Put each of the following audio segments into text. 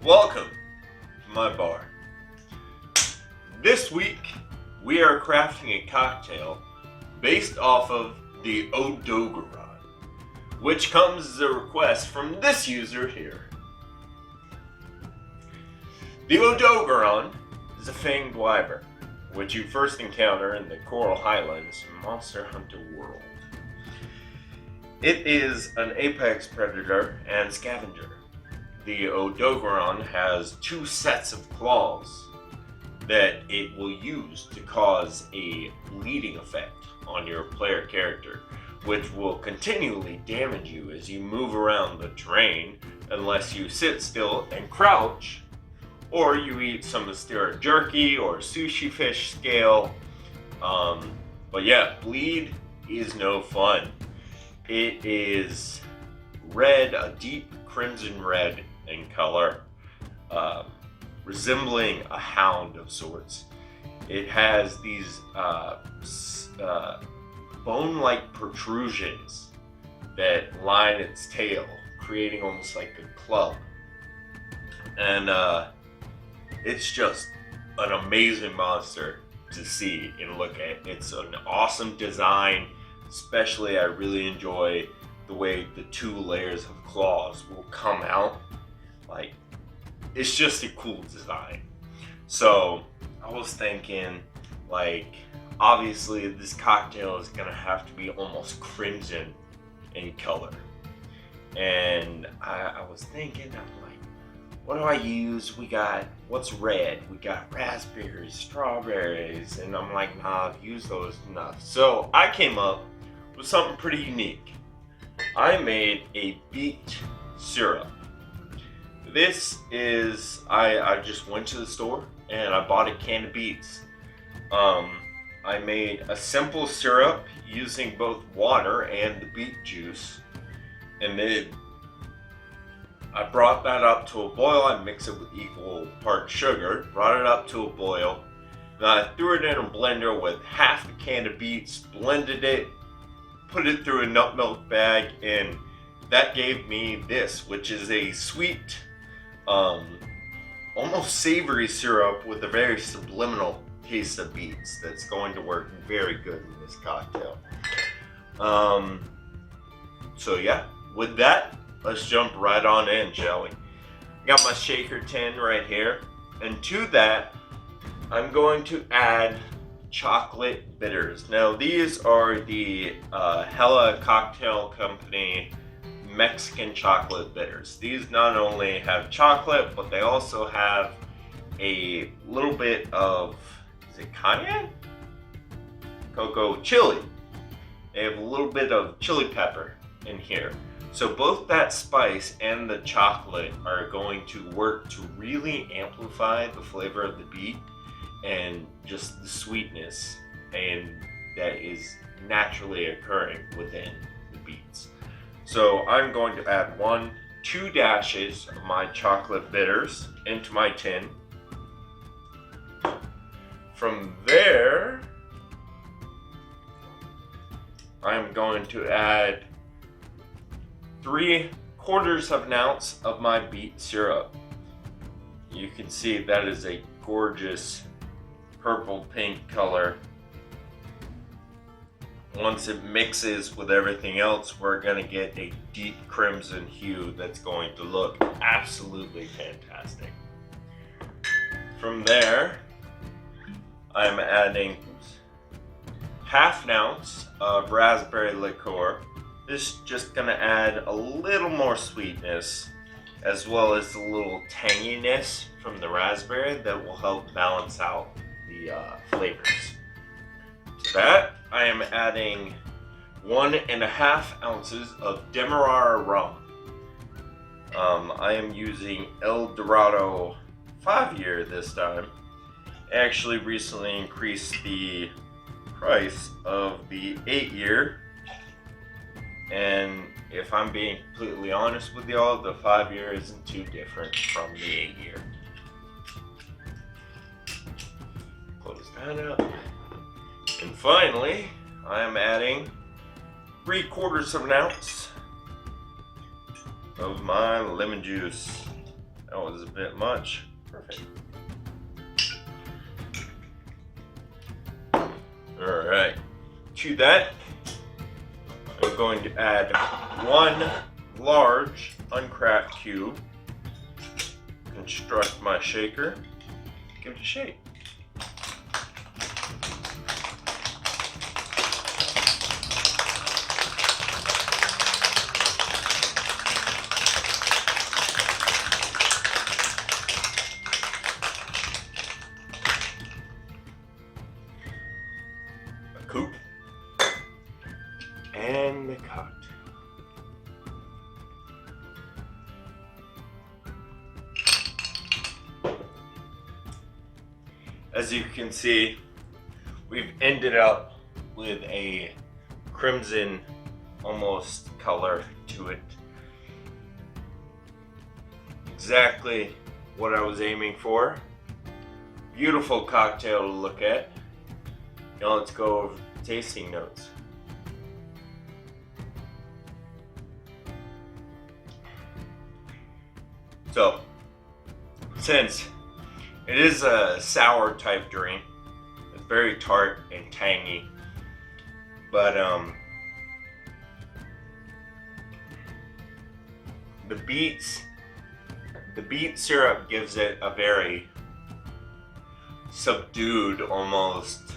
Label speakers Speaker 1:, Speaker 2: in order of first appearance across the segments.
Speaker 1: Welcome to my bar. This week we are crafting a cocktail based off of the Odogaron, which comes as a request from this user here. The Odogaron is a Fanged Wyvern, which you first encounter in the Coral Highlands Monster Hunter world. It is an apex predator and scavenger. The Odogaron has two sets of claws that it will use to cause a bleeding effect on your player character, which will continually damage you as you move around the terrain unless you sit still and crouch, or you eat some Astera jerky or sushi fish scale. But yeah, bleed is no fun. It is red, a deep crimson red in color, resembling a hound of sorts. It has these bone-like protrusions that line its tail, creating almost like a club. And it's just an amazing monster to see and look at. It's an awesome design. Especially, I really enjoy the way the two layers of claws will come out. Like, it's just a cool design. So I was thinking, like, obviously this cocktail is gonna have to be almost crimson in color. And I was thinking, I'm like, what do I use? We got, what's red? We got raspberries, strawberries, and I'm like, nah, I've used those enough. So I came up with something pretty unique. I made a beet syrup. This is, I just went to the store and I bought a can of beets. I made a simple syrup using both water and the beet juice. And then I brought that up to a boil. I mixed it with equal parts sugar, brought it up to a boil. Then I threw it in a blender with half the can of beets, blended it, put it through a nut milk bag, and that gave me this, which is a sweet, almost savory syrup with a very subliminal taste of beets that's going to work very good in this cocktail. So yeah, with that, let's jump right on in, shall we? Got my shaker tin right here, and to that, I'm going to add chocolate bitters. Now these are the Hella Cocktail Company Mexican chocolate bitters. These not only have chocolate, but they also have a little bit of, is it cayenne? Cocoa chili. They have a little bit of chili pepper in here. So both that spice and the chocolate are going to work to really amplify the flavor of the beet and just the sweetness and that is naturally occurring within the beets. So I'm going to add 2 dashes of my chocolate bitters into my tin. From there, I'm going to add 3/4 of an ounce of my beet syrup. You can see that is a gorgeous purple pink color. Once it mixes with everything else, we're going to get a deep crimson hue that's going to look absolutely fantastic. From there, I'm adding half an ounce of raspberry liqueur. This is just going to add a little more sweetness as well as a little tanginess from the raspberry that will help balance out the flavors. To that, I am adding 1.5 ounces of Demerara Rum. I am using El Dorado 5-year this time. I actually recently increased the price of the 8-year, and if I'm being completely honest with y'all, the 5-year isn't too different from the 8-year. Close that up. And finally, I am adding 3/4 of an ounce of my lemon juice. That was a bit much. Perfect. Alright. To that, I'm going to add 1 large uncracked cube. Construct my shaker. Give it a shake. A coupe. And the cocktail. As you can see, we've ended up with a crimson almost color to it. Exactly what I was aiming for. Beautiful cocktail to look at. Now let's go over the tasting notes. So, since it is a sour type drink, it's very tart and tangy, but the beet syrup gives it a very subdued, almost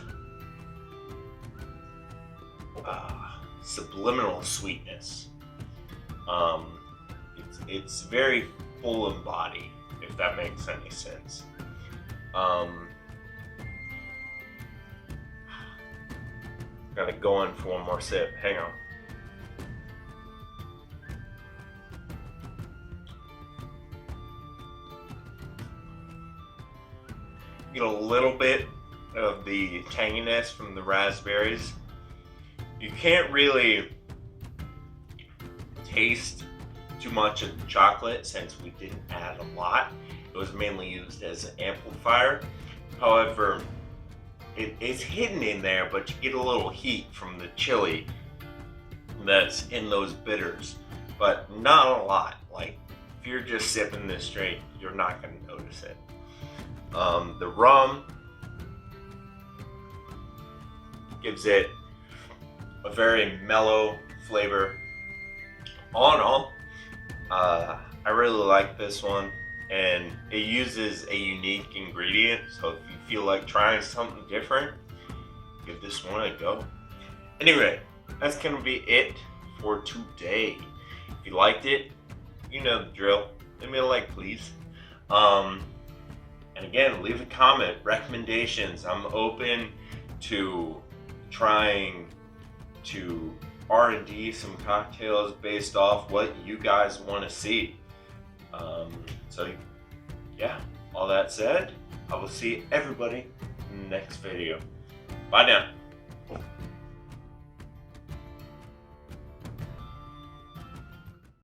Speaker 1: subliminal sweetness. It's very full in body, if that makes any sense. Gotta go in for one more sip. Hang on. Get a little bit of the tanginess from the raspberries. You can't really taste too much of the chocolate since we didn't add a lot. It was mainly used as an amplifier. However, it is hidden in there, but you get a little heat from the chili that's in those bitters, but not a lot. Like, if you're just sipping this straight, you're not going to notice it. The rum gives it a very mellow flavor. All in all, I really like this one, and it uses a unique ingredient, so if you feel like trying something different, give this one a go. Anyway, that's gonna be it for today. If you liked it, you know the drill. Leave me a like, please. And again, leave a comment, recommendations. I'm open to trying to R&D some cocktails based off what you guys want to see. So yeah, all that said, I will see everybody in the next video. Bye now.